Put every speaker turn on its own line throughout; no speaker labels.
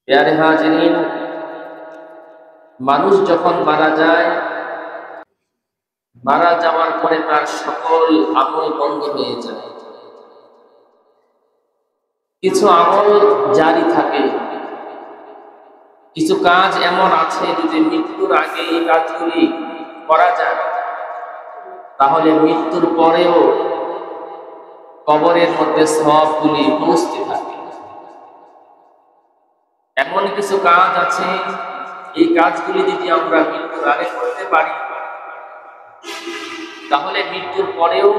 প্যারে হাজিরিন, মানুষ যখন মারা যায়, মারা যাওয়ার পরে তার সকল আমল বন্ধ হয়ে যায়। কিছু আমল জারি থাকে, কিছু কাজ এমন আছে যদি মৃত্যুর আগে এই কাজগুলি করা যায় তাহলে মৃত্যুর পরেও কবরের মধ্যে সবগুলি পৌঁছতে থাকে। এমন কিছু কাজ আছে, এই কাজগুলি যদি আমরা মৃত্যুর আগে করতে পারি তাহলে মৃত্যুর পরেও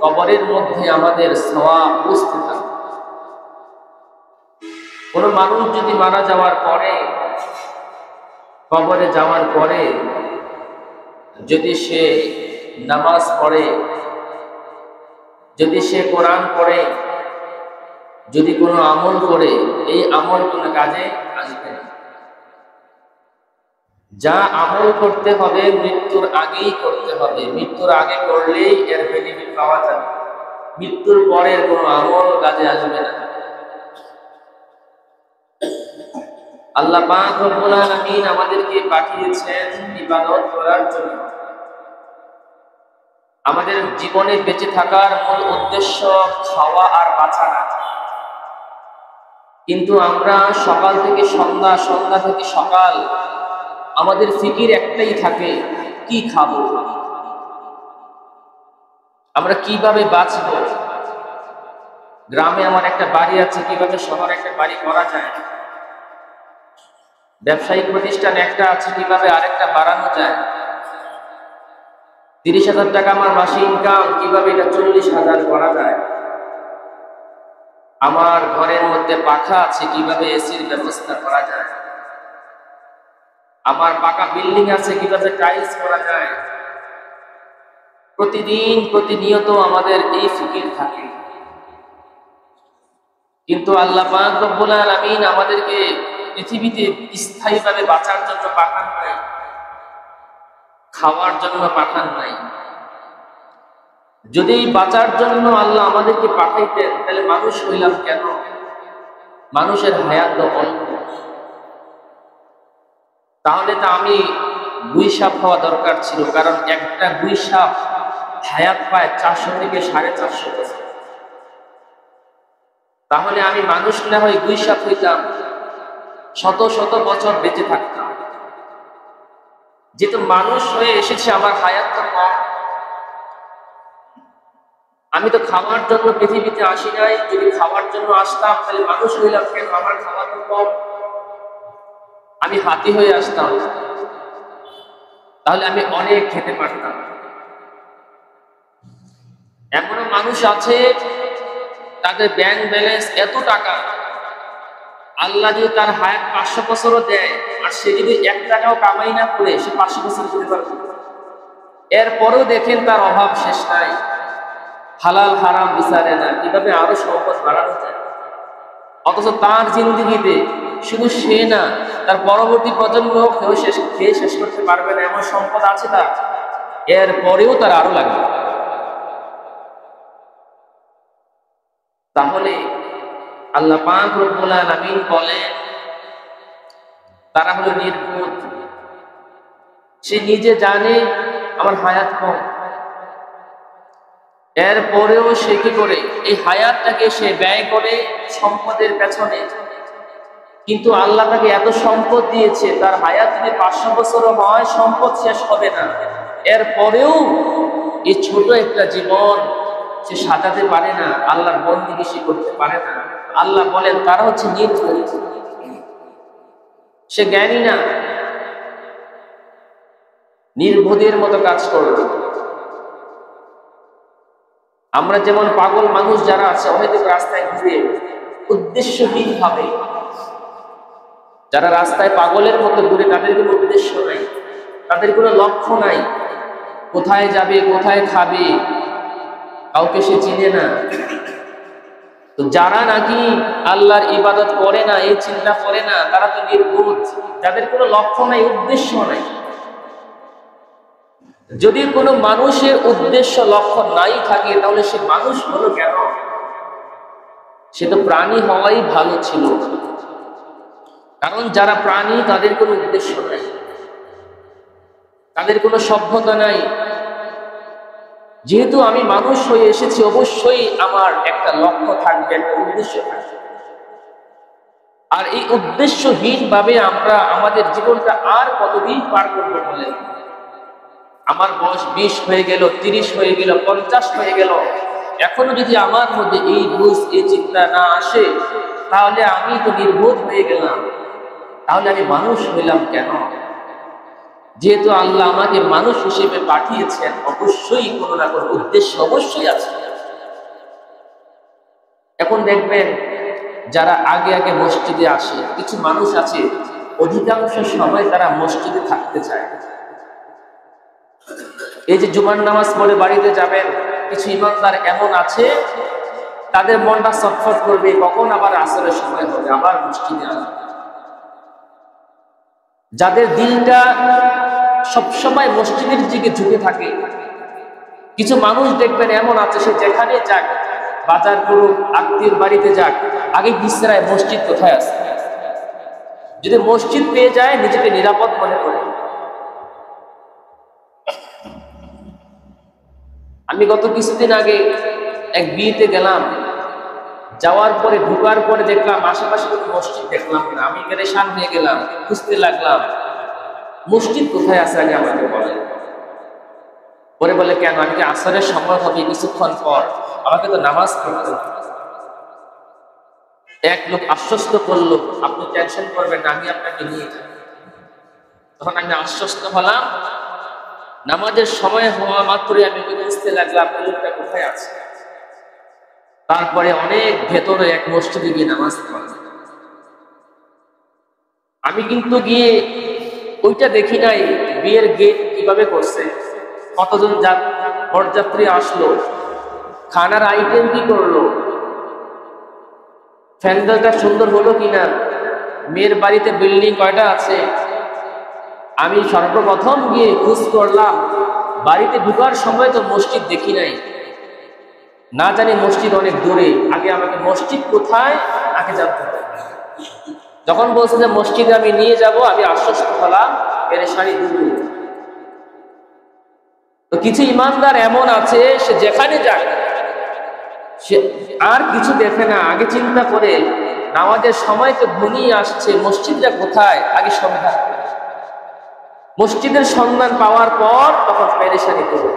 কবরের মধ্যে আমাদের সওয়াব পৌঁছতে থাকে। কোন মানুষ যদি মারা যাওয়ার পরে, কবরে যাওয়ার পরে যদি সে নামাজ পড়ে, যদি সে কোরআন পড়ে, যদি কোনো আমল করে, এই আমল কোনো কাজে আসবে না। যা আমল করতে হবে মৃত্যুর আগেই করতে হবে, মৃত্যুর আগে করলেই এর বেনিফিট পাওয়া যাবে। মৃত্যুর পরের কোনো আমল কাজে আসবে না। আল্লাহ পাক রব্বুল আলামিন আমাদেরকে পাঠিয়েছেন ইবাদত করার জন্য। আমাদের জীবনে বেঁচে থাকার মূল উদ্দেশ্য খাওয়া আর বাঁচা না। কিন্তু আমরা সকাল থেকে সন্ধ্যা, সন্ধ্যা থেকে সকাল আমাদের ফিকির একটাই থাকে, কি খাবো, আমরা কিভাবে বাঁচবো। গ্রামে আমার একটা বাড়ি আছে, কিভাবে শহরে একটা বাড়ি করা যায়। ব্যবসায়িক প্রতিষ্ঠান একটা আছে, কিভাবে আরেকটা বাড়ানো যায়। 30,000 টাকা আমার মাসে ইনকাম, কিভাবে এটা 40,000 করা যায়। আমার ঘরের মধ্যে পাখা আছে, কিভাবে এসির ব্যবস্থা করা যায়। আমার পাকা বিল্ডিং আছে, কিভাবে টাইলস করা যায়। প্রতিদিন প্রতিনিয়ত আমাদের এই ফিকির থাকে। কিন্তু আল্লাহ পাক রব্বুল আলামিন আমাদেরকে পৃথিবীতে স্থায়ীভাবে বাঁচার জন্য পাঠান নাই, খাওয়ার জন্য পাঠান নাই। যদি বাঁচার জন্য আল্লাহ আমাদেরকে পাঠাইতেন তাহলে মানুষ হইলাম কেন? মানুষের হায়াত অল্প, তাহলে তো আমি গুইসাপ হওয়া দরকার ছিল। কারণ একটা গুইসাপ হায়াত পায় 400 থেকে 450 বছর। তাহলে আমি মানুষ না হয়ে গুইসাপ হইতাম, শত শত বছর বেঁচে থাকতাম। যেহেতু মানুষ হয়ে এসেছে, আমার হায়াত তো কম। আমি তো খাওয়ার জন্য পৃথিবীতে আসি নাই। যদি খাওয়ার জন্য আসতাম তাহলে মানুষ হইলাম কেন? আমার খাওয়া তো কম, আমি হাতি হয়ে আসতাম, তাহলে আমি অনেক খেতে পারতাম। এমনও মানুষ আছে তাদের ব্যাংক ব্যালেন্স এত টাকা, আল্লাহ যদি তার হায়াত 500 বছরও দেয় আর সে যদি 1 টাকাও কামাই না করে সে 500 বছর খেতে পারবে। এরপরেও দেখেন তার অভাব শেষ নাই, হালাল হারাম বিচারে না, কিভাবে আরো সম্পদ বাড়ানো যায়। অথচ তার জিন্দেগিতে শুধু সে না, তার পরবর্তী প্রজন্ম খেয়ে শেষ করতে পারবে না, এমন সম্পদ আছে তার। এরপরেও তার আরো লাগবে। তাহলে আল্লাহ পাক রব্বুল আলামিন বলেন তারা হলো নির্বোধ। সে নিজে জানে আমার হায়াত কম, এরপরেও সে কি করে এই হায়াতটাকে সে ব্যয় করে সম্পদের পেছনে। কিন্তু আল্লাহ তাকে এত সম্পদ দিয়েছে, তার হায়াত যদি 500 বছরও হয় সম্পদ শেষ হবে না। এরপরেও এই ছোট একটা জীবন সে সাজাতে পারে না, আল্লাহর বন্দেগী সে করতে পারে না। আল্লাহ বলেন তারা হচ্ছে নির্বোধ, সে জ্ঞানী না, নির্বোধের মতো কাজ করবে। আমরা যেমন পাগল মানুষ যারা আছে, হয়তো রাস্তায় ঘুরে উদ্দেশ্যহীন ভাবে, যারা রাস্তায় পাগলের মতো ঘুরে, তাদের কোনো উদ্দেশ্য নাই, তাদের কোনো লক্ষ্য নাই, কোথায় যাবে, কোথায় খাবে, কাউকে সে চিনে না। তো যারা নাকি আল্লাহর ইবাদত করে না, এই চিন্তা করে না, তারা তো নির্বোধ, যাদের কোনো লক্ষ্য নাই, উদ্দেশ্য নাই। যদি কোনো মানুষের উদ্দেশ্য লক্ষ্য নাই থাকে তাহলে সে মানুষ হলো কেন? সে তো প্রাণী হওয়াই ভালো ছিল। কারণ যারা প্রাণী তাদের কোনো উদ্দেশ্য নাই, তাদের কোনো সভ্যতা নাই। যেহেতু আমি মানুষ হয়ে এসেছি, অবশ্যই আমার একটা লক্ষ্য থাকবে, একটা উদ্দেশ্য থাকবে। আর এই উদ্দেশ্যহীন ভাবে আমরা আমাদের জীবনটা আর কতদিন পার করবো বলে? আমার বয়স 20 হয়ে গেল, 30 হয়ে গেল, 50 হয়ে গেল, এখনো যদি আমার মধ্যে এই বুঝ, এই চিন্তা না আসে, তাহলে আমি তো নির্বোধ হয়ে গেলাম। তাহলে আমি মানুষ হইলাম কেন? যেহেতু আল্লাহ আমাকে মানুষ হিসেবে পাঠিয়েছেন, অবশ্যই কোনো না কোনো উদ্দেশ্য অবশ্যই আছে। এখন দেখবেন যারা আগে আগে মসজিদে আসে, কিছু মানুষ আছে অধিকাংশ সময় তারা মসজিদে থাকতে চায়। এই যে জুমার নামাজ পড়ে বাড়িতে যাবেন, কিছু ইমানদার এমন আছে তাদের মনটা ছটফট করবে, কখন আবার আসরের সময় হবে, আবার মসজিদে আসবে। যাদের দিলটা সবসময় মসজিদের দিকে ঝুঁকে থাকে। কিছু মানুষ দেখবেন এমন আছে, সে যেখানে যাক, বাজার করুক, আত্মীয় বাড়িতে যাক, আগে বিশ্রায় মসজিদ কোথায় আছে। যদি মসজিদ পেয়ে যায় নিজেকে নিরাপদ মনে করে। আমি গত কিছুদিন আগে এক বিয়েতে গেলাম, যাওয়ার পরে ঢোকার পরে দেখলাম আশেপাশে কোনো মসজিদ দেখলাম না। আমি পেরেশান হয়ে গেলাম, খুঁজতে লাগলাম মসজিদ কোথায় আছে, আগে আমাকে বলে। পরে বলে কেন? আমি কি আসরের সময় হবে কিছুক্ষণ পর, আমাকে তো নামাজ পড়তে হবে। এক লোক আশ্বস্ত করলো, আপনি টেনশন করবেন না, আমি আপনাকে নিয়ে যাব। তখন আমি আশ্বস্ত হলাম। নামাজের সময় হওয়া মাত্রই আমি খুঁজতে লাগলাম লোকটা কোথায় আছে। তারপরে অনেক ভেতরে এক মসজিদে গিয়ে নামাজ পড়লাম। আমি কিন্তু গিয়ে ওইটা দেখি নাই বিয়ের গেট কিভাবে করছে, কতজন বরযাত্রী আসলো, খানার আইটেম কি করলো, প্যান্ডেলটা সুন্দর হলো কিনা, মেয়ের বাড়িতে বিল্ডিং কয়টা আছে। আমি সর্বপ্রথম গিয়ে খোঁজ করলাম। বাড়িতে ঢুকার সময় তো মসজিদ দেখি নাই, না জানি মসজিদ অনেক দূরে। আগে আমাকে মসজিদ কোথায় আগে জানতে হবে। যখন বলছে যে মসজিদে আমি নিয়ে যাব, আমি আশ্বস্ত হলাম, পেরেশানি দূর। তো কিছু ইমানদার এমন আছে, সে যেখানে যায় সে আর কিছু দেখে না, আগে চিন্তা করে নামাজের সময় তো ঘনিয়ে আসছে, মসজিদটা কোথায় আগে সন্ধান। মসজিদের সন্ধান পাওয়ার পর তখন পেরেশানি করবে।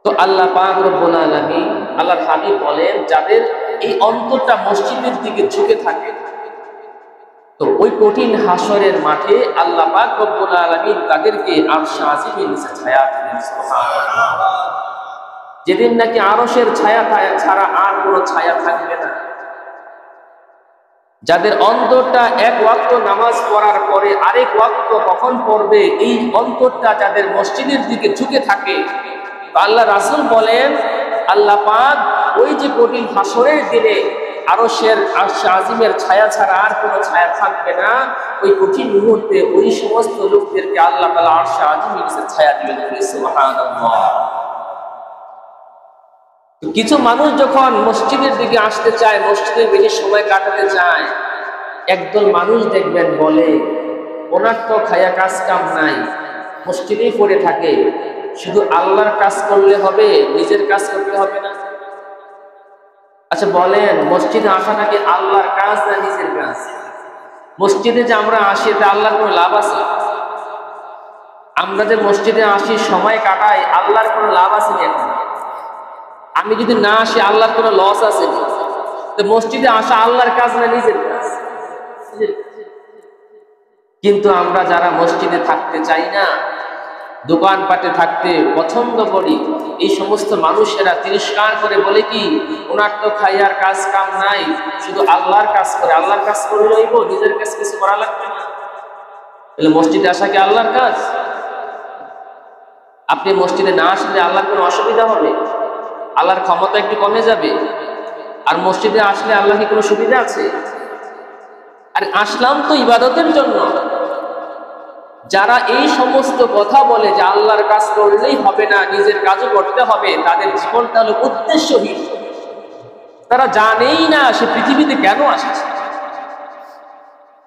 তো আল্লাহ পাক রব্বুল আলামিন, আল্লাহর হাবিব বলেন, যাদের এই অন্তরটা মসজিদের দিকে ঝুঁকে থাকে, তো ওই কঠিন হাসরের মাঠে আল্লাহ পাক রব্বুল আলামিন তাদেরকে আরশে আজিমের নিচে ছায়া দিবেন। সুবহানাল্লাহ। যেদিন নাকি আরশের ছায়া ছাড়া আর কোনো ছায়া থাকবে না। যাদের অন্তরটা এক ওয়াক্ত নামাজ পড়ার পরে আরেক ওয়াক্ত কখন পড়বে, এই অন্তরটা যাদের মসজিদের দিকে ঝুঁকে থাকে, আল্লাহ রাসূল বলেন, আল্লাহ পাক ওই যে কঠিন হাসরের দিনে আরশের আরশে আজিমের ছায়া ছাড়া আর কোনো ছায়া থাকবে না, ওই কঠিন মুহূর্তে ওই সমস্ত লোকদেরকে আল্লাহ তাআলা আরশে আজিমের নিচে ছায়া দিবেন। সুবহানাল্লাহ। কিছু মানুষ যখন মসজিদের দিকে আসতে চায়, মসজিদের বেশি সময় কাটাতে চায়, একদল মানুষ দেখবেন বলে, ওনার তো খায়া কাজ কাম নাই, মসজিদেই পড়ে থাকে, শুধু আল্লাহর কাজ করলে হবে, নিজের কাজ করতে হবে না। আচ্ছা বলেন, মসজিদে আসাটা কি আল্লাহর কাজ না নিজের কাজ? মসজিদে যে আমরা আসি, এতে আল্লাহর কোনো লাভ আছে? আমরা যে মসজিদে আসি, সময় কাটাই, আল্লাহর কোনো লাভ আছে না? এখন আমি যদি না আসি, আল্লাহর কোনো লস আছে? তো মসজিদে আসা আল্লাহর কাজ না নিজের কাজ? কিন্তু আমরা যারা মসজিদে থাকতে চাই না, দোকানপাটে থাকতে পছন্দ করি, এই সমস্ত মানুষেরা তিরস্কার করে বলে কি, ওনার তো খাইয়ার কাজ কাম নাই, শুধু আল্লাহর কাজ করে। আল্লাহর কাজ করে লইব, নিজের কাজ কিছু করা লাগবে না। তাহলে মসজিদে আসা কি আল্লাহর কাজ? আপনি মসজিদে না আসলে আল্লাহর কোনো অসুবিধা হবে? আল্লাহর ক্ষমতা একটু কমে যাবে? আর মসজিদে আসলে আল্লাহ কি কোনো সুবিধা আছে? আর আসলাম তো ইবাদতের জন্য। যারা এই সমস্ত কথা বলে যে আল্লাহর কাজ করলেই হবে না, নিজের কাজও করতে হবে, তাদের জীবনটা হলো উদ্দেশ্যহীন। তারা জানেই না সে পৃথিবীতে কেন আসছে।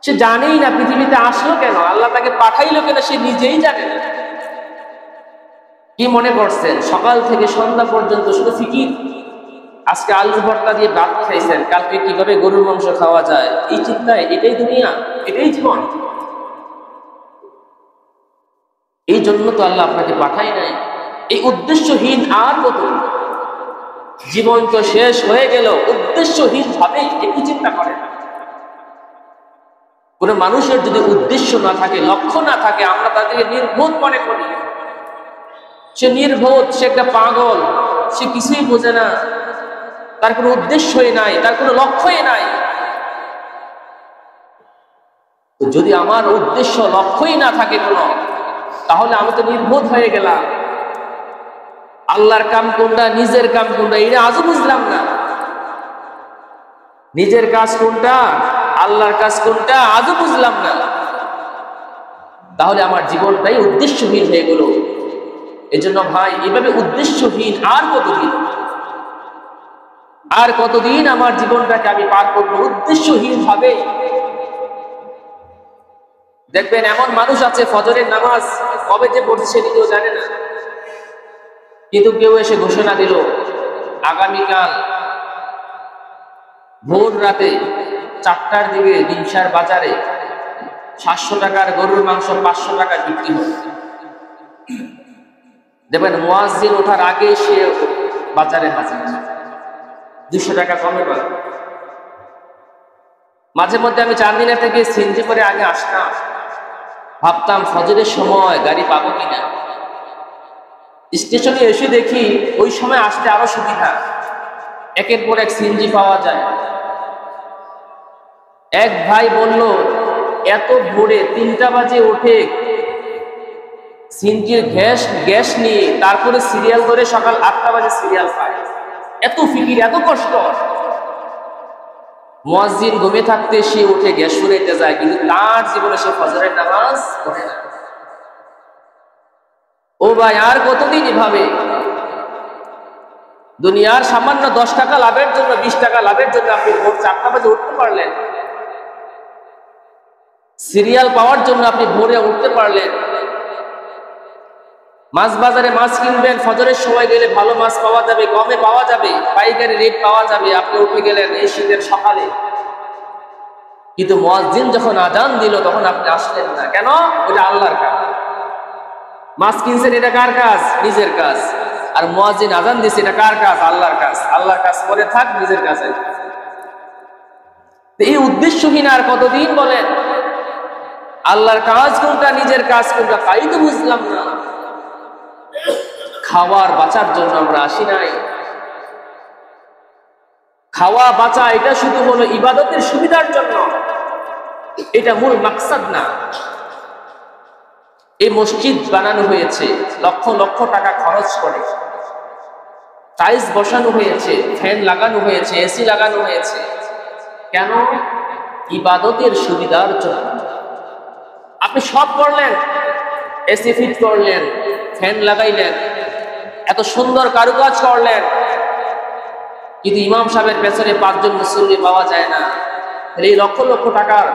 সে জানেই না পৃথিবীতে আসলো কেন, আল্লাহ তাকে পাঠাইলো কেন, সে নিজেই জানে না। কি মনে করছেন সকাল থেকে সন্ধ্যা পর্যন্ত শুধু ফিকির? আজকে আলুর ভর্তা দিয়ে ভাত খাইছেন, কালকে কিভাবে গরুর মাংস খাওয়া যায়, এই চিন্তায় এটাই দুনিয়া, এটাই জীবন। এই জন্য তো আল্লাহ আপনাকে পাঠাই নাই। এই উদ্দেশ্যহীন আর কত? জীবন তো শেষ হয়ে গেল, উদ্দেশ্যহীন ভাবে একটু চিন্তা করেন। কোন মানুষের যদি উদ্দেশ্য না থাকে, লক্ষ্য না থাকে, আমরা তাদেরকে নির্বোধ মনে করি। সে নির্বোধ, সে একটা পাগল, সে কিছুই বোঝে না, তার কোনো উদ্দেশ্যই নাই, তার কোনো লক্ষ্যই নাই। তো যদি আমার উদ্দেশ্য লক্ষ্যই না থাকে কোনো, তাহলে আমি তো নির্বোধ হয়ে গেলাম। আল্লাহর কাম কোনটা, নিজের কাম কোনটা, এটা আজও বুঝলাম না। নিজের কাজ কোনটা, আল্লাহর কাজ কোনটা, আজও বুঝলাম না। তাহলে আমার জীবনটাই উদ্দেশ্যহীন হয়ে গেল। এজন্য ভাই, এভাবে উদ্দেশ্যহীন আর কতদিন, আর কতদিন আমার জীবনটাকে আমি পার করবো উদ্দেশ্যহীন ভাবে? দেখবেন এমন মানুষ আছে ফজরের নামাজ কবে যে পড়ছে সে নিজেও জানে না, কিন্তু কেউ এসে ঘোষণা দিল আগামীকাল ভোর রাতে 4টার দিকে দিনসার বাজারে 700 টাকার গরুর মাংস 500 টাকা বিক্রি হবে। দেখবেন মুয়াজ্জিন ওঠার আগে সে বাজারে হাজির, 200 টাকা কমে পাবে। মাঝে মধ্যে আমি 4 দিনের থেকে সিএনজি করে আগে আসতাম, ভাবতাম ফজরের সময় গাড়ি পাবো কিনা। স্টেশনে এসে দেখি ওই সময় আসতে আরো সুবিধা, একের পর এক সিএনজি পাওয়া যায়। এক ভাই বলল এত ভোরে 3টা বাজে ওঠে সিএনজির গ্যাস নিয়ে, তারপরে সিরিয়াল ধরে সকাল 8টা বাজে সিরিয়াল পায়। এত ফিকির, এত কষ্ট। মুয়াজ্জিন ঘুমে থাকতে সে উঠে গ্যাস ফুরাইতে যায়, কিন্তু তার জীবনে সে ফজরের নামাজ পড়ে না। ও ভাই, আর কতদিন এভাবে? দুনিয়ার সামান্য 10 টাকা লাভের জন্য, 20 টাকা লাভের জন্য আপনি ভোর 4টা বাজে উঠতে পারলেন, সিরিয়াল পাওয়ার জন্য আপনি ভোরে উঠতে পারলেন। মাছ বাজারে মাছ কিনবেন, ফজরের সময় গেলে ভালো মাছ পাওয়া যাবে, কমে পাওয়া যাবে, পাইকারি রেট পাওয়া যাবে, আপনি উঠে গেলেন এই শীতের সকালে। কিন্তু মুয়াজ্জিন যখন আজান দিল তখন আপনি আসলেন না কেন? ওটা আল্লাহর কাজ। মাছ কিনছেন, এটা কার কাজ? নিজের কাজ। আর মুয়াজ্জিন আজান দিয়েছে, এটা কার কাজ? আল্লাহর কাজ। আল্লাহর কাজ করে থাক, নিজের কাছে। এই উদ্দেশ্যহীন আর কতদিন বলেন? আল্লাহর কাজ কোনটা, নিজের কাজ কোনটা, তাই তো বুঝলাম না। খাওয়ার বাঁচার জন্য আমরা আসি নাই। খাওয়া বাঁচা এটা শুধু হলো ইবাদতের সুবিধার জন্য, এটা মূল মাকসাদ না। এই মসজিদ বানানো হয়েছে লক্ষ লক্ষ টাকা খরচ করে, টাইলস বসানো হয়েছে, ফ্যান লাগানো হয়েছে, এসি লাগানো হয়েছে। কেন? ইবাদতের সুবিধার জন্য। আপনি সব করলেন, এসি ফিট করলেন, ফ্যান লাগাইলেন, এত সুন্দর কারুকাজ করলেন, কিন্তু ইমাম সাহেবের পেছনে 5 জন মুসল্লি পাওয়া যায় না। এই লক্ষ লক্ষ টাকার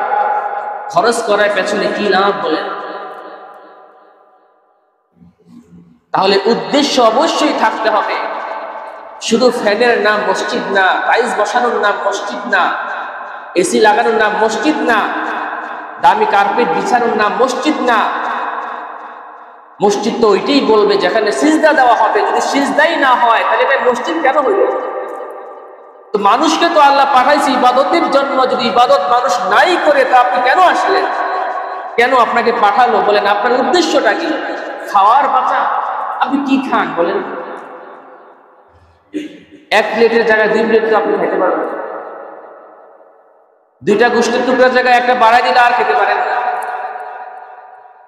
খরচ করার পেছনে কি লাভ বলেন? তাহলে উদ্দেশ্য অবশ্যই থাকতে হবে। শুধু ফ্যানের নাম মসজিদ না, টাইলস বসানোর নাম মসজিদ না, এসি লাগানোর নাম মসজিদ না, দামি কার্পেট বিছানোর নাম মসজিদ না। মসজিদ তো ওইটাই বলবে যেখানে সিজদা দেওয়া হবে। যদি সিজদাই না হয় তাহলে ভাই মসজিদ কেন হইল? তো মানুষকে তো আল্লাহ পাঠাইছে ইবাদতের জন্য। যদি ইবাদত মানুষ নাই করে তা আপনি কেন আসলেন? কেন আপনাকে পাঠালো বলেন? আপনার উদ্দেশ্যটা কি? খাওয়ার বাঁচা? আপনি কি খান বলেন? 1 প্লেটের জায়গায় 2 প্লেট তো আপনি খেতে পারবেন। 2টা গোশতের টুকরার জায়গায় 1টা বাড়াই দিলে আর খেতে পারেন না।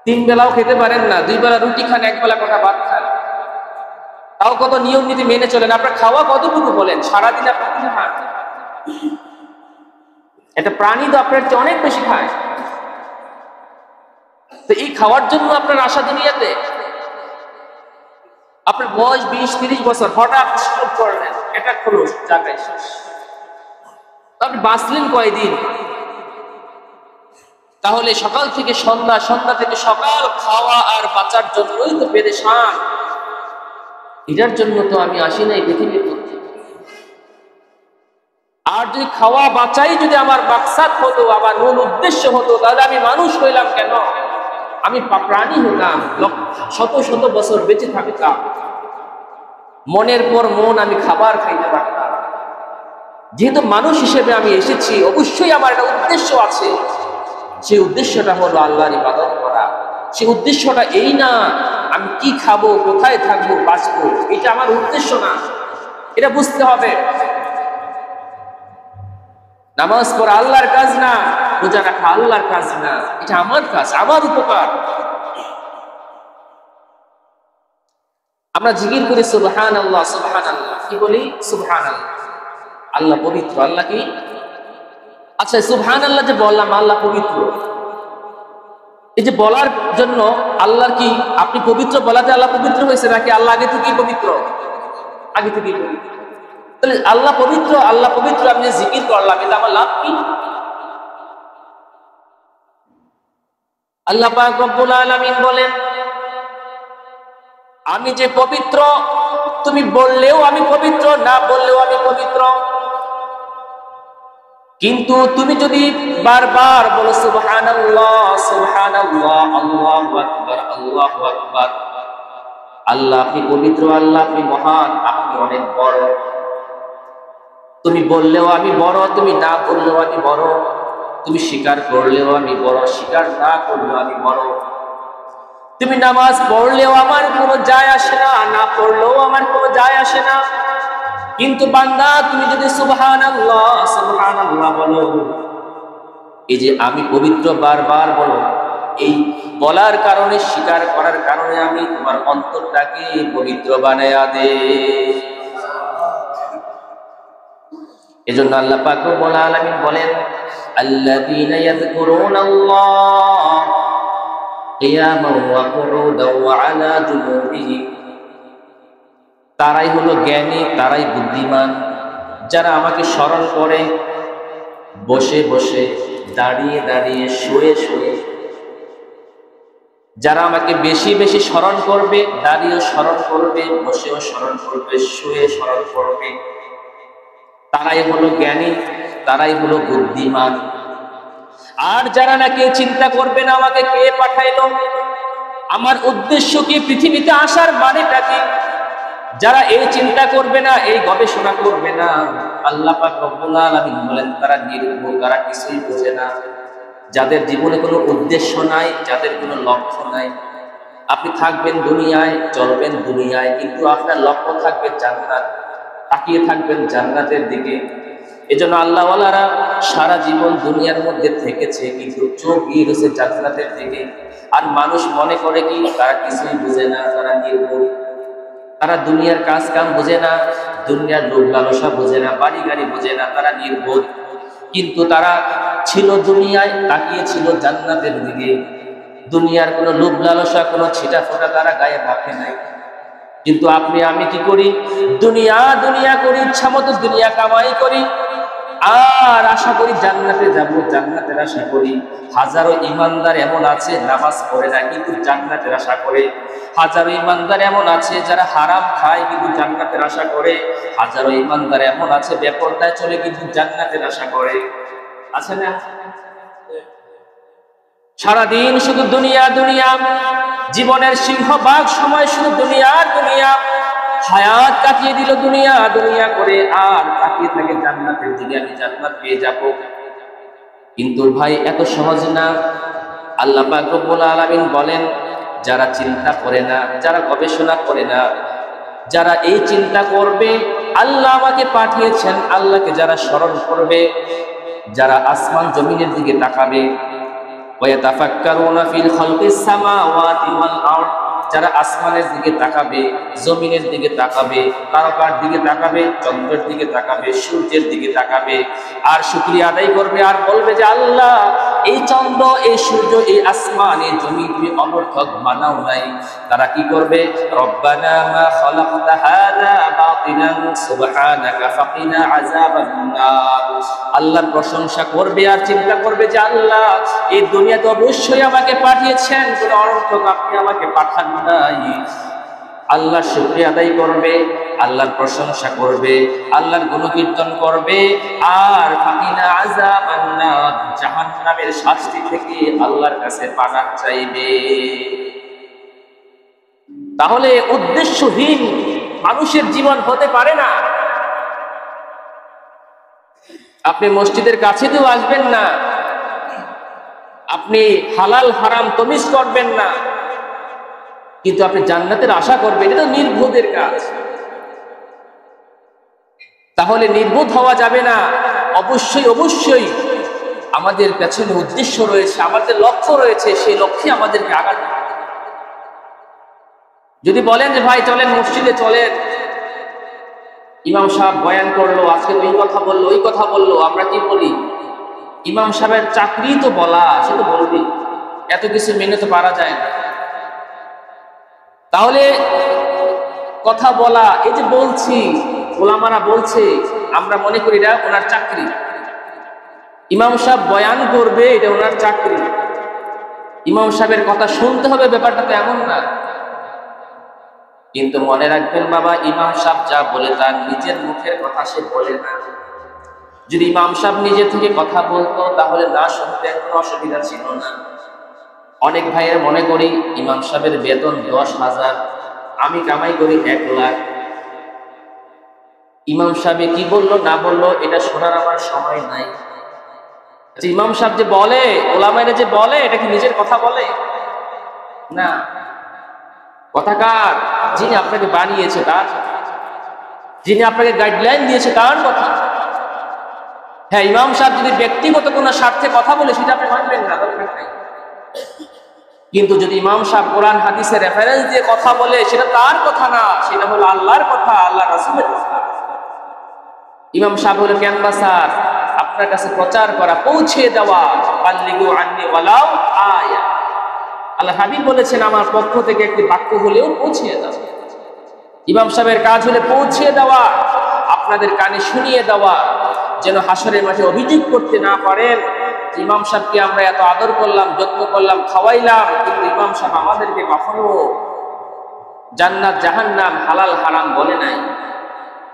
3 বেলাও খেতে পারেন না। 2 বেলা রুটি খান, 1 বেলা কটা ভাত খান। তাও কত নিয়ম নীতি মেনে চলেন। আপনার খাওয়া কতটুকু বলেন? সারাদিন আপনি কি খান? একটা প্রাণী তো আপনার চেয়ে অনেক বেশি খায়। তো এই খাওয়ার জন্য আপনার আশা দুনিয়াতে? আপনার বয়স 20-30 বছর, হঠাৎ স্ট্রোক করলেন, অ্যাটাক হলো, জায়গায় শেষ। আপনি বাঁচলেন কয়দিন? তাহলে সকাল থেকে সন্ধ্যা, সন্ধ্যা থেকে সকাল খাওয়া আর বাঁচার জন্যই তো পেরেশান। এটার জন্য তো আমি আসি নাই পৃথিবীর মধ্যে। আর যদি খাওয়া বাঁচাই যদি আমার মাকসাদ হতো, আমার মূল উদ্দেশ্য হতো, তাহলে আমি মানুষ হইলাম কেন? আমি প্রাণী হতাম, শত শত বছর বেঁচে থাকতাম, মনের পর মন আমি খাবার খাইতে পারতাম। যেহেতু মানুষ হিসেবে আমি এসেছি, অবশ্যই আমার একটা উদ্দেশ্য আছে। সেই উদ্দেশ্যটা হলো আল্লাহর ইবাদত করা। সেই উদ্দেশ্যটা এই না আমি কি খাবো, কোথায় থাকবো, বাঁচবো, এটা আমার উদ্দেশ্য না। এটা বুঝতে হবে। নামাজ পড়া আল্লাহর কাজ না, রোজা রাখা আল্লাহর কাজ না, এটা আমার কাজ, আমার উপকার। আমরা জিকির করি সুবহানাল্লাহ, সুবহানাল্লাহ, কি বলি? সুবহানাল্লাহ। আল্লাহ পবিত্র। আল্লাহ কি? আচ্ছা, সুবহানাল্লাহ যে বললাম, আল্লাহ পবিত্র, এই যে বলার জন্য আল্লাহর কি আপনি পবিত্র বলাতে আল্লাহ পবিত্র হয়েছে, নাকি আল্লাহ আগে থেকেই পবিত্র? আগে থেকেই পবিত্র। তাহলে আল্লাহ পবিত্র, আল্লাহ পবিত্র, আমি যে জিকির করলাম, এটা আমার লাভ কি? আল্লাহ পাক রব্বুল আলামিন বলেন, আমি যে পবিত্র, তুমি বললেও আমি পবিত্র, না বললেও আমি পবিত্র। কিন্তু তুমি যদি বারবার বলো সুবহানাল্লাহ, সুবহানাল্লাহ, আল্লাহু আকবার, আল্লাহু আকবার, আল্লাহ আপনি পবিত্র, আল্লাহ আপনি মহান, আপনি অনেক বড়। তুমি বললেও আমি বড়, তুমি না বললেও আমি বড়। তুমি স্বীকার করলেও আমি বড়, স্বীকার না করলেও আমি বড়। তুমি নামাজ পড়লেও আমার কোনো যায় আসে না, না পড়লেও আমার কোনো যায় আসে না। কিন্তু বান্দা তুমি যদি সুবহানাল্লাহ, সুবহানাল্লাহ বলো, এই যে আমি পবিত্র বারবার বলো, এই বলার কারণে, স্বীকার করার কারণে আমি তোমার অন্তরটাকে পবিত্র বানায়া দে। এজন্য আল্লাহ পাক রব্বুল আলামিন বলেন, আল্লাযীনা ইয়াযকুরুনাল্লাহ কিয়ামান ওয়া কুউদান ওয়া আলা জুনুবিহিম, তারাই হলো জ্ঞানী, তারাই বুদ্ধিমান, যারা আমাকে স্মরণ করে বসে বসে, দাঁড়িয়ে দাঁড়িয়ে, শুয়ে শুয়ে। যারা আমাকে বেশি বেশি স্মরণ করবে, দাঁড়িয়েও স্মরণ করবে, বসেও স্মরণ করবে, শুয়ে স্মরণ করবে, তারাই হলো জ্ঞানী, তারাই হলো বুদ্ধিমান। আর যারা নাকি চিন্তা করবে না আমাকে কে পাঠাইলো, আমার উদ্দেশ্য কি, পৃথিবীতে আসার মানেটা কি, যারা এই চিন্তা করবে না, এই গবেষণা করবে না, আল্লাহ পাক রব্বুল আলামিন বলেন তারা নির্ভুল, তারা কিছুই বোঝে না। যাদের জীবনে কোনো উদ্দেশ্য নাই, যাদের কোনো লক্ষ্য নাই। আপনি থাকবেন দুনিয়ায়, চলবেন দুনিয়ায়, কিন্তু আপনার লক্ষ্য থাকবে জান্নাত, তাকিয়ে থাকবেন জান্নাতের দিকে। এজন্য আল্লাহওয়ালারা সারা জীবন দুনিয়ার মধ্যে থেকেছে, কিন্তু চোখ গিয়ে গেছে জান্নাতের দিকে। আর মানুষ মনে করে কি, তারা কিছুই বুঝে না, তারা নির্ভুল, তারা দুনিয়ার কাজ কাম বোঝে না, দুনিয়ার লোভ লালসা বোঝে না, বাড়ি গাড়ি বোঝে না, তারা নির্বোধ। কিন্তু তারা ছিল দুনিয়ায়, তাকিয়েছিল জান্নাতের দিকে। দুনিয়ার কোনো লোভ লালসা, কোনো ছিটা ফোটা তারা গায়ে রাখে নাই। কিন্তু আপনি আমি কি করি? দুনিয়া দুনিয়া করি, ইচ্ছা মতো দুনিয়া কামাই করি, আর আশা করি জান্নাতে যাব, জান্নাতের আশা করি। হাজারো ইমানদার এমন আছে নামাজ পড়ে না, কিন্তু জান্নাতের আশা করে। হাজারো ইমানদার এমন আছে যারা হারাম খায়, কিন্তু জান্নাতের আশা করে। হাজারো ইমানদার এমন আছে বেপরদায় চলে, কিন্তু জান্নাতের আশা করে। আছে না? সারাদিন শুধু দুনিয়া দুনিয়া, জীবনের সিংহভাগ সময় শুধু দুনিয়া দুনিয়া, হায়াত কাটিয়ে দিল দুনিয়া দুনিয়া করে, আর তাকিয়ে থাকে জান্নাতের দিকে, আমি জান্নাত পেয়ে যাব। কিন্তু ভাই এত সহজ না। আল্লাহ পাক রব্বুল আলামিন বলেন, যারা চিন্তা করে না, যারা গবেষণা করে না, যারা এই চিন্তা করবে আল্লাহ আমাকে পাঠিয়েছেন, আল্লাহকে যারা স্মরণ করবে, যারা আসমান জমিনের দিকে তাকাবে, ওয়াতাফাক্কারুনা ফিল খালকিস সামাওয়াতি ওয়াল আরদ, যারা আসমানের দিকে তাকাবে, জমিনের দিকে তাকাবে, তারকার দিকে তাকাবে, চন্দ্রের দিকে তাকাবে, সূর্যের দিকে তাকাবে, আর শুকরিয়া আদায় করবে, আর বলবে যে আল্লাহ এই চন্দ্র, এই সূর্য, এই আসমান, এই জমি তুমি অনর্থক বানাও নাই। তারা কি করবে? রব্বানা মা খালাকতা হাযা বাতিলান সুবহানাকা ফাকিনা আযাবান নার। আল্লাহর প্রশংসা করবে আর চিন্তা করবে যে আল্লাহ এই দুনিয়াতে অবশ্যই আমাকে পাঠিয়েছেন, কোনো অনর্থক আপনি আমাকে পাঠান নাই। আল্লাহর শুকরিয়া আদায় করবে, আল্লাহর প্রশংসা করবে, আল্লাহর গুণকীর্তন করবে, আর ফাকিনা আযাবান নার, জাহান্নামের শাস্তি থেকে আল্লাহর কাছে পানাহ চাইবে। তাহলে উদ্দেশ্যহীন মানুষের জীবন হতে পারে না। আপনি মসজিদের কাছে তো আসবেন না, আপনি হালাল হারাম তমিজ করবেন না, কিন্তু আপনি জান্নাতের আশা করবেন, এটা তো নির্বোধের কাজ। তাহলে নির্বোধ হওয়া যাবে না। অবশ্যই অবশ্যই আমাদের পেছনে উদ্দেশ্য রয়েছে, আমাদের লক্ষ্য রয়েছে, সেই লক্ষ্যে আমাদেরকে আগাতে হবে। যদি বলেন যে ভাই চলেন মসজিদে চলেন, ইমাম সাহেব বয়ান করলো, আজকে ওই কথা বললো, ওই কথা বললো, আমরা কি বলি? ইমাম সাহেবের চাকরি তো বলা, সে তো বলবি, এত কিছু মেনে তো পারা যায় না। তাহলে কথা বলা, এই যে বলছি, ওলামারা বলছে, আমরা মনে করি এটা ওনার চাকরি। ইমাম সাহেব বয়ান করবে, এটা ওনার চাকরি। ইমাম সাহেবের কথা শুনতে হবে, ব্যাপারটা তো এমন না। কিন্তু মনে রাখবেন বাবা, ইমাম সাহেব যা বলে তার নিজের মুখের কথা সে বলে না। যদি ইমাম সাহেব নিজে থেকে কথা বলতো তাহলে না শুনতেন, কোনো অসুবিধা ছিল না। অনেক ভাইয়ের মনে করি ইমাম সাহেবের বেতন 10,000, আমি কামাই করি 1 লাখ। ইমাম সাহেব কি বললো না বললো এটা শোনার আমার সময় নাই। আচ্ছা, ইমাম সাহেব যে বলে, ওলামারা যে বলে, এটা কি নিজের কথা বলে? না। কথা কার? যিনি আপনাকে বানিয়েছে তার, যিনি আপনাকে গাইডলাইন দিয়েছে তার কথা। হ্যাঁ, ইমাম সাহেব যদি ব্যক্তিগত কোনো স্বার্থে কথা বলে সেটা আপনি মানবেন না, দরকার নাই। কিন্তু যদি ইমাম সাহেব কোরআন হাদিসের রেফারেন্স দিয়ে কথা বলে, সেটা তার কথা না, সেটা হলো আল্লাহর কথা, আল্লাহ রাসূলের কথা। ইমাম সাহেব হলো ক্যানভাসার, আপনার কাছে প্রচার করা, পৌঁছে দেওয়া। বাল্লিগু আন্নি ওয়ালাউ আয়া। আল্লাহ হাবিব বলেছেন আমার পক্ষ থেকে একটি বাক্য হলেও পৌঁছে দাও। ইমাম সাহেবের কাজ হলে পৌঁছে দেওয়া, আপনাদের কানে শুনিয়ে দেওয়া, যেন হাসরের মাঠে অভিযোগ করতে না পারেন ইমাম সাহেবকে আমরা এত আদর করলাম, যত্ন করলাম, খাওয়াইলাম, কিন্তু ইমাম সাহেব আমাদেরকে কখনো জান্নাত জাহান্নাম হালাল হারাম বলে নাই,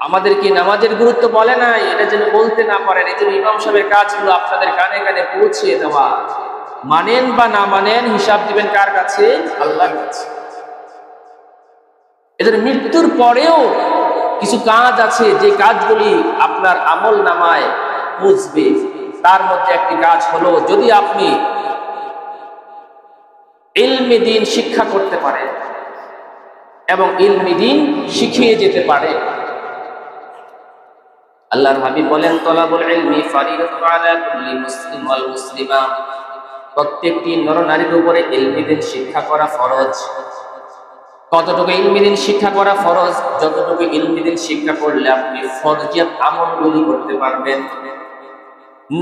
আমাদেরকে নামাজের গুরুত্ব বলে নাই, এটা যেন বলতে না পারেন। এই জন্য ইমাম সাহেবের কাজ হলো আপনাদের কানে কানে পৌঁছে দেওয়া। মানেন বা না মানেন, হিসাব দিবেন কার কাছে? আল্লাহর কাছে। এদের মৃত্যুর পরেও কিছু কাজ আছে, যে কাজগুলি আপনার আমল নামায় বুঝবে। তার মধ্যে একটি কাজ হলো, যদি আপনি ইলমে দ্বীন শিক্ষা করতে পারেন এবং ইলমে দ্বীন শিখিয়ে যেতে পারে। আল্লাহর হাবিব বলেন, তলাবুল ইলমি ফারিদাতুন আলা কুল্লি মুসলিম ওয়াল মুসলিমা। প্রত্যেকটি নরনারীর উপরে ইলমে দ্বীন শিক্ষা করা ফরজ। কতটুকু ইলমে দ্বীন শিক্ষা করা ফরজ? যতটুকু ইলমে দ্বীন শিক্ষা করলে আপনি ফরজিয়াত আমলগুলি করতে পারবেন।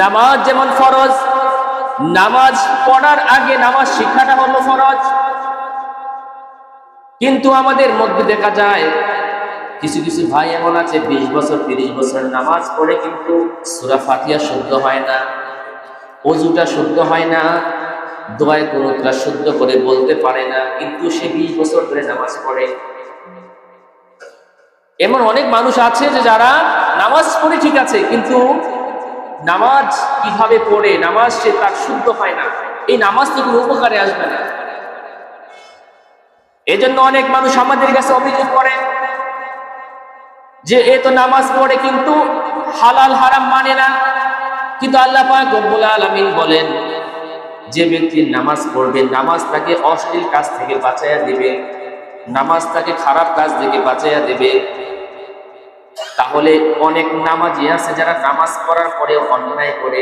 নামাজ যেমন ফরজ, নামাজ পড়ার আগে নামাজ শিক্ষাটা হলো ফরজ। কিন্তু আমাদের মধ্যে দেখা যায় কিছু কিছু ভাই এমন আছে 20 বছর 30 বছর নামাজ পড়ে কিন্তু সূরা ফাতিহা শুদ্ধ হয় না, ওযুটা শুদ্ধ হয় না, দোয়ায়ে কুনুতটা শুদ্ধ করে বলতে পারে না, কিন্তু সে 20 বছর ধরে নামাজ পড়ে। এমন অনেক মানুষ আছে যে যারা নামাজ পড়ে ঠিক আছে, কিন্তু নামাজ কিভাবে পড়ে, নামাজ সে তার শুদ্ধ হয় না, এই নামাজ তো কোনো উপকারে আসবে না। এজন্য অনেক মানুষ আমাদের কাছে অভিযোগ করে যে এ তো নামাজ পড়ে কিন্তু হালাল হারাম মানে না। কিন্তু আল্লাহ পাক রব্বুল আলামিন বলেন, যে ব্যক্তি নামাজ পড়বে, নামাজ তাকে অশ্লীল কাজ থেকে বাঁচাইয়া দিবে, নামাজ তাকে খারাপ কাজ থেকে বাঁচাইয়া দেবে। তাহলে অনেক নামাজি আছে যারা নামাজ পড়ার পরেও অন্যায় করে,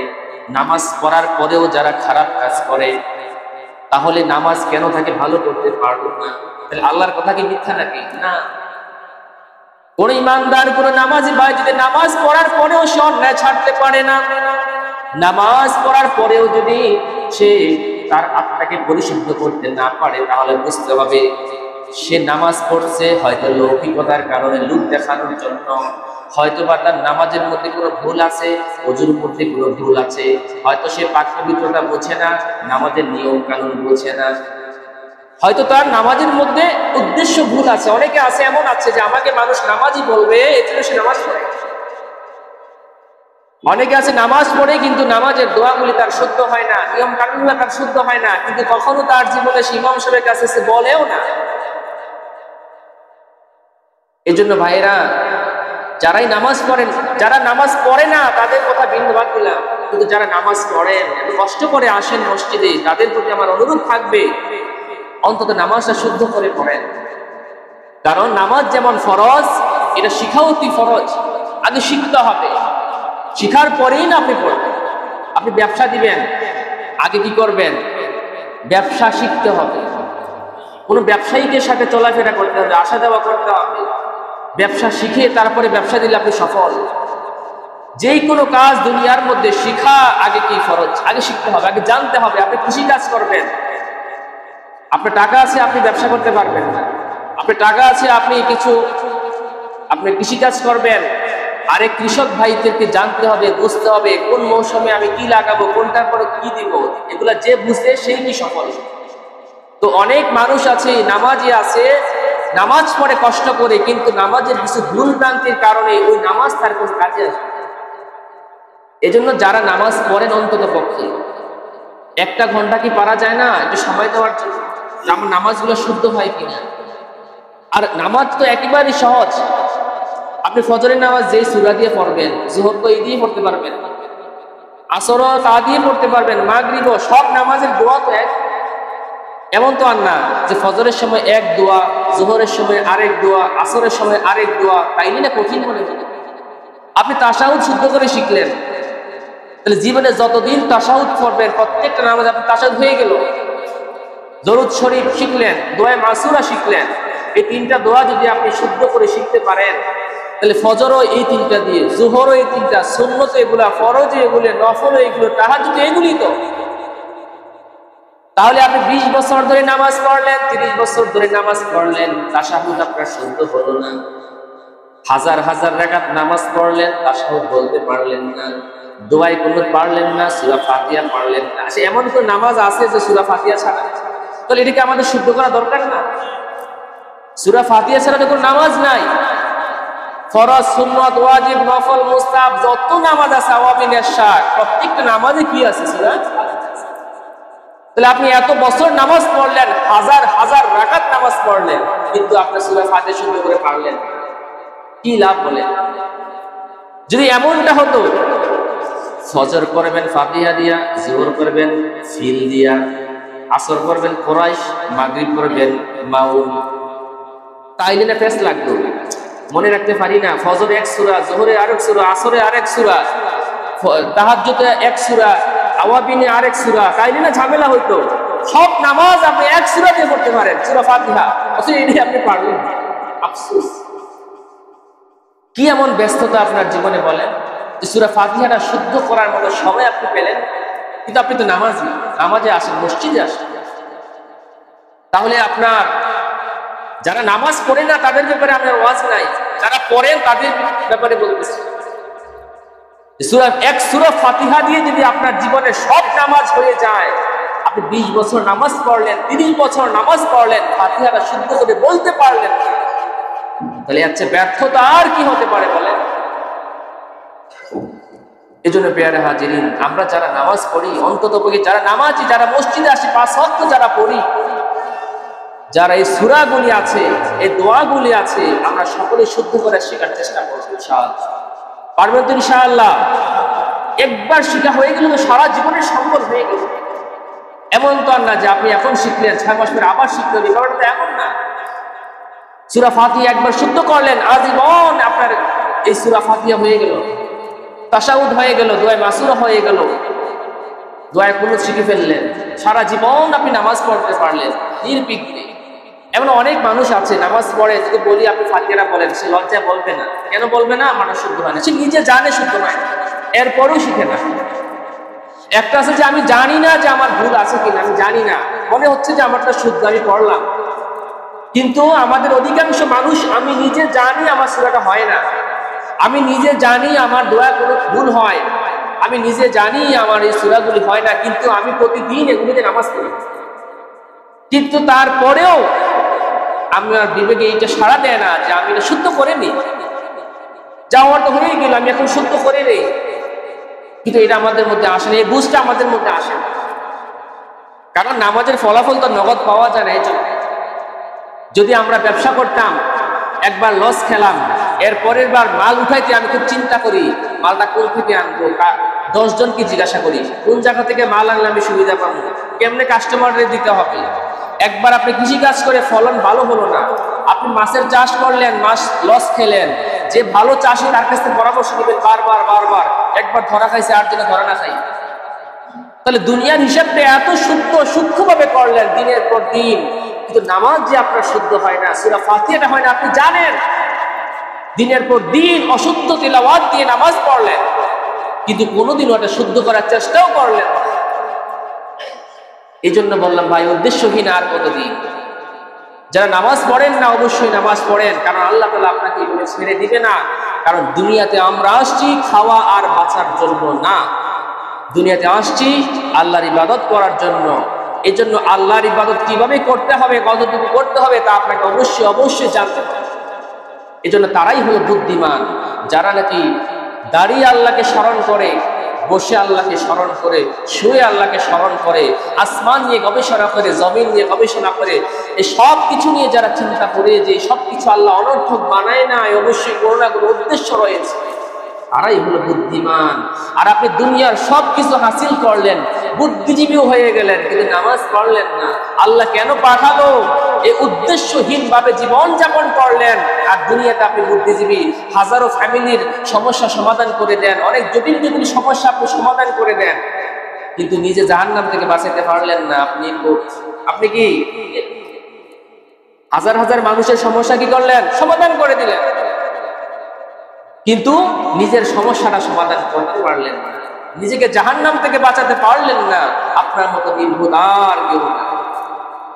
নামাজ পড়ার পরেও যারা খারাপ কাজ করে, তাহলে নামাজ কেন তাকে ভালো করতে পারলো না? তাহলে আল্লাহর কথা কি মিথ্যা নাকি? না। কোন ইমানদার, কোন নামাজি ভাই যদি নামাজ পড়ার পরেও সে অন্যায় ছাড়তে পারে না, নামাজ পড়ার পরেও যদি সে তার আত্মাকে পরিশুদ্ধ করতে না পারে, তাহলে বুঝতে হবে সে নামাজ পড়ছে হয়তো লৌকিকতার কারণে, লোক দেখানোর জন্য, হয়তো বা তার নামাজের মধ্যে কোনো ভুল আছে, ওজুর মধ্যে কোনো ভুল আছে, হয়তো সে পাক পবিত্রতা বোঝে না, নামাজের নিয়ম কানুন বোঝে না, হয়তো তার নামাজের মধ্যে উদ্দেশ্য ভুল আছে। অনেকে আছে, এমন আছে যে আমাকে মানুষ নামাজই বলবে, এজন্য সে নামাজ পড়ে। অনেকে আছে নামাজ পড়ে কিন্তু নামাজের দোয়াগুলি তার শুদ্ধ হয় না, নিয়ম কানুনগুলো তার শুদ্ধ হয় না, কিন্তু কখনো তার জীবনে সে ইমাম সাহেবের কাছে সে বলেও না। এই জন্য ভাইয়েরা, যারাই নামাজ পড়েন, যারা নামাজ পড়ে না তাদের কথা ভিন্ন বাদ দিলাম, কিন্তু যারা নামাজ পড়েন, এত কষ্ট করে আসেন মসজিদে, তাদের প্রতি আমার অনুরোধ থাকবে অন্তত নামাজটা শুদ্ধ করে পড়েন। কারণ নামাজ যেমন ফরজ, এটা শিখাও অতি ফরজ। আগে শিখতে হবে, শিখার পরেই না আপনি পড়বেন। আপনি ব্যবসা দিবেন, আগে কি করবেন? ব্যবসা শিখতে হবে। কোনো ব্যবসায়ীদের সাথে চলাফেরা করতে হবে, আসা যাওয়া করতে হবে। ব্যবসা শিখে তারপরে ব্যবসা দিলে আপনি সফল। যেই কোনো কাজ দুনিয়ার মধ্যে শিখা আগে কি ফরজ, আগে শিখতে হবে, আগে জানতে হবে। আপনি কৃষি কাজ করবেন, আপনার টাকা আছে, আপনি ব্যবসা করতে পারবেন না। আপনার টাকা আছে, আপনি কৃষিকাজ করবেন। আরেক কৃষক ভাইদেরকে জানতে হবে, বুঝতে হবে কোন মৌসুমে আমি কি লাগাবো, কোনটার পরে কি দিব, এগুলা যে বুঝতে সেই কি সফল। তো অনেক মানুষ আছে, নামাজি আছে, নামাজ পড়ে কষ্ট করে, কিন্তু নামাজের কিছু ভুল ভ্রান্তির কারণে ওই নামাজ তার কোনো কাজে আসে। এজন্য যারা নামাজ পড়েন অন্তত পক্ষে 1 ঘন্টা কি পারা যায় না একটু সময় দেওয়ার জন্য, আমার নামাজগুলো শুদ্ধ হয় কিনা। আর নামাজ তো একেবারেই সহজ। আপনি ফজরের নামাজ যেই সূরা দিয়ে পড়বেন, যোহর তো এই দিয়ে পড়তে পারবেন, আসরও তা দিয়ে পড়তে পারবেন, মাগরিবও, সব নামাজের দোয়া তো এক। এমন তো আর না যে ফজরের সময় এক দোয়া, যোহরের সময় আরেক দোয়া, আসরের সময় আরেক দোয়া, তাইলে না কঠিন মনে হলো। আপনি তাশাহুদ শুদ্ধ করে শিখলেন, তাহলে জীবনে যতদিন তাশাহুদ পড়বেন প্রত্যেকটা নামাজ আপনি তাশাহুদ হয়ে গেল। দরুদ শরীফ শিখলেন, দোয়া মাসুরা শিখলেন, এই 3টা দোয়া যদি আপনি শুদ্ধ করে শিখতে পারেন, তাহলে ফজরও এই 3টা দিয়ে, যোহরও এই 3টা, সুন্নত এগুলা, ফরজ এগুলো, নফল এগুলো, তাহাজ্জুদ এগুলি তো। তাহলে আপনি 20 বছর ধরে নামাজ পড়লেন, 30 বছর ধরে নামাজ পড়লেন, তাশাহুদ আপনার শুদ্ধ হলো না। হাজার হাজার রাকাত নামাজ পড়লেন, তাশাহুদ বলতে পারলেন না, দোয়ায় কুনুত পারলেন না, সূরা ফাতিহা পারলেন না। এমন কোন নামাজ আছে যে সূরা ফাতিহা ছাড়া? তাহলে এটাকে আমাদের শুদ্ধ করা দরকার না? সূরা ফাতিহা ছাড়া তো কোনো নামাজ নাই। ফরজ, সুন্নাত, ওয়াজিব, নফল, মুস্তাহাব যত নামাজ আছে, আওয়ামিন, ইরশাদ, প্রত্যেকটা নামাজে কি আছে? সূরা। তাহলে আপনি এত বছর নামাজ পড়লেন, হাজার হাজার রাকাত নামাজ পড়লেন, কিন্তু আপনি সূরা ফাতিহা শুদ্ধ করে পারলেন না, কি লাভ বলেন? যদি এমনটা হতো, ফজর করবেন ফাতিহা দিয়া, যোহর করবেন ফিল দিয়া, আসর করবেন কুরাইশ, মাগরিব করবেন মাউন, তাইলে না ফেস লাগতো। মনে রাখতে পারি না, ফজরে 1 সূরা, যোহরে আরেক সূরা, আসরে আরেক সূরা, তাহাজ্জুদে 1 সূরা, আওয়াবিনে আরেক সূরা, তাইলে না ঝামেলা হইতো। সব নামাজ আপনি 1 সূরা দিয়ে পড়তে পারেন, সূরা ফাতিহা, অথচ এটাই আপনি পারলেন না। আফসোস। কি এমন ব্যস্ততা আপনার জীবনে বলেন যে সূরা ফাতিহাটা শুদ্ধ করার মতো সময় আপনি পেলেন, কিন্তু আপনি তো নামাজে আসেন, মসজিদে আসেন। তাহলে আপনার, যারা নামাজ পড়ে না তাদের ব্যাপারে আপনার ওয়াজ নাই, যারা পড়েন তাদের ব্যাপারে বলতেছি। এক সূরা ফাতিহা দিয়ে যদি আপনার জীবনে সব নামাজ হয়ে যায়, আপনি 20 বছর নামাজ পড়লেন, 30 বছর নামাজ পড়লেন, ফাতিহাটা শুদ্ধ করে বলতে পারলেন না, তাহলে আচ্ছা ব্যর্থতা আর কি হতে পারে বলেন? এজন্য প্রিয় হাজিরিন, আমরা যারা নামাজ পড়ি, অন্তত যারা নামাজি, যারা মসজিদে আসি, 5 ওয়াক্ত যারা পড়ি, যারা এই সূরাগুলি আছে, এই দোয়াগুলি আছে, আমরা সকলে শুদ্ধ করে শেখার চেষ্টা করব ইনশাআল্লাহ। পারবেন তো ইনশাআল্লাহ? একবার শেখা হয়ে গেলে তো সারা জীবনের সম্বল হয়ে গেল। এমন তো আর না যে আপনি এখন শিখলেন, 6 মাস পরে আবার শিখতে হবে, ব্যাপারটা তো এমন না। সূরা ফাতিহা একবার শুদ্ধ করলেন, আজীবন আপনার এই সূরা ফাতিহা হয়ে গেল, তাশাহুদ হয়ে গেল, দোয়া মাসুরা হয়ে গেল, দোয়া কুনুত শিখে ফেললেন, সারা জীবন আপনি নামাজ পড়তে পারলেন নির্বিঘ্নে। এমন অনেক মানুষ আছে নামাজ পড়ে, যদি বলি আপনি ফাতিহাটা বলেন, সে লজ্জায় বলবে না। কেন বলবে না? আমার শুদ্ধ হয় না। সে নিজে জানে শুদ্ধ নয়, এরপরও শিখে না। একটা আছে যে আমি জানি না যে আমার ভুল আছে কিনা, আমি জানি না, মনে হচ্ছে যে আমারটা শুদ্ধ, আমি পড়লাম। কিন্তু আমাদের অধিকাংশ মানুষ, আমি নিজে জানি আমার সূরাটা হয় না, আমি নিজে জানি আমার দোয়া কোনো ভুল হয়, আমি নিজে জানি আমার এই সূরাগুলি হয় না, কিন্তু আমি প্রতিদিন এগুলিতে নামাজ পড়ি। কিন্তু তারপরেও আমার বিবেকে এইটা সাড়া দেয় না যে আমি এটা শুদ্ধ করে নিই, যা হওয়ার তো হয়েই গেল, আমি এখন শুদ্ধ করে নেই। কিন্তু এটা আমাদের মধ্যে আসে না, এই বুঝটা আমাদের মধ্যে আসে না। কারণ নামাজের ফলাফল তো নগদ পাওয়া যায় না। এই জন্য যদি আমরা ব্যবসা করতাম, একবার লস খেলাম, এর পরের বার মাল উঠাইতে আমি খুব চিন্তা করি, মালটা কোন থেকে আনবো, 10 জনকে জিজ্ঞাসা করি কোন জায়গা থেকে মাল আনলে আমি সুবিধা পাবো, কেমনে কাস্টমারদের দিতে হবে। একবার আপনি কৃষি কাজ করে ফলন ভালো হলো না, আপনি মাছের চাষ করলেন, মাছ লস খেলেন, যে ভালো চাষি তার কাছ থেকে পরামর্শ নেবেন বারবার বারবার, একবার ধরা খাইছে আর যেন ধরা না খাই। তাহলে দুনিয়ার হিসাবটা এত শুদ্ধ সূক্ষ্মভাবে করলেন দিনের পর দিন, কিন্তু নামাজ যে আপনার শুদ্ধ হয় না, সূরা ফাতিহাটা হয় না, আপনি জানেন। দিনের পর দিন অশুদ্ধ তিলাওয়াত দিয়ে নামাজ পড়লেন, কিন্তু কোনোদিন ওটা শুদ্ধ করার চেষ্টাও করলেন। এই জন্য বললাম ভাই, উদ্দেশ্যহীন আর কতদিন। যারা নামাজ পড়েন না, অবশ্যই নামাজ পড়েন, কারণ আল্লাহ তাআলা আপনাকে এগুলো ছেড়ে দিবে না। কারণ দুনিয়াতে আমরা আসছি খাওয়া আর বাঁচার জন্য না, দুনিয়াতে আসছি আল্লাহর ইবাদত করার জন্য। এই জন্য আল্লাহর ইবাদত কিভাবে করতে হবে, কতটুকু করতে হবে, তা আপনাকে অবশ্যই অবশ্যই জানতে হবে। এই জন্য তারাই হলো বুদ্ধিমান, যারা নাকি দাঁড়িয়ে আল্লাহকে স্মরণ করে, বসে আল্লাহকে স্মরণ করে, শুয়ে আল্লাহকে স্মরণ করে, আসমান নিয়ে গবেষণা করে, জমিন নিয়ে গবেষণা করে, এই সব কিছু নিয়ে যারা চিন্তা করে যে সব কিছু আল্লাহ অনর্থক বানায় না, অবশ্যই কোনো না কোনো উদ্দেশ্য রয়েছে, তারাই হলো বুদ্ধিমান। আর আপনি দুনিয়ার সব কিছু হাসিল করলেন, বুদ্ধিজীবীও হয়ে গেলেন, কিন্তু নামাজ পড়লেন না। আল্লাহ কেন পাঠালো, এই উদ্দেশ্যহীন ভাবে জীবন যাপন করলেন। আর দুনিয়াতে আপনি বুদ্ধিজীবী, হাজারো ফ্যামিলির সমস্যা সমাধান করে দেন, অনেক জটিল জটিল সমস্যা আপনি সমাধান করে দেন, কিন্তু নিজে জাহান্নাম থেকে বাঁচাতে পারলেন না। আপনি কি হাজার হাজার মানুষের সমস্যা কি করলেন, সমাধান করে দিলেন, কিন্তু নিজের সমস্যাটা সমাধান করতে পারলেন না, নিজেকে জাহান্নাম থেকে বাঁচাতে পারলেন না। আপনার মতো নির্বোধ আর কেউ না।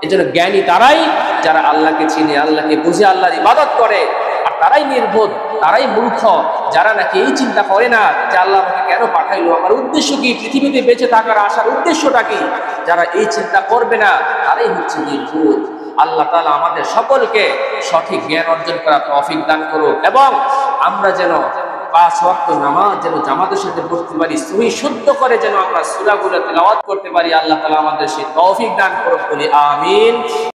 এই জন্য জ্ঞানী তারাই যারা আল্লাহকে চিনে, আল্লাহকে বুঝে আল্লাহর ইবাদত করে। আর তারাই নির্বোধ, তারাই মূর্খ, যারা নাকি এই চিন্তা করে না যে আল্লাহ আমাকে কেন পাঠাইলো, আমার উদ্দেশ্য কি, পৃথিবীতে বেঁচে থাকার আসার উদ্দেশ্যটা কি। যারা এই চিন্তা করবে না, তারাই হচ্ছে নির্বোধ। আল্লাহ তাআলা আমাদের সকলকে সঠিক জ্ঞান অর্জন করার তৌফিক দান করুক, এবং আমরা যেন 5 ওয়াক্ত নামাজ যেন জামাতের সাথে পড়তে পারি, সহি শুদ্ধ করে যেন আমরা সূরাগুলো তিলাওয়াত করতে পারি। আল্লাহ তাআলা আমাদের সেই তৌফিক দান করুক, বলি আমিন।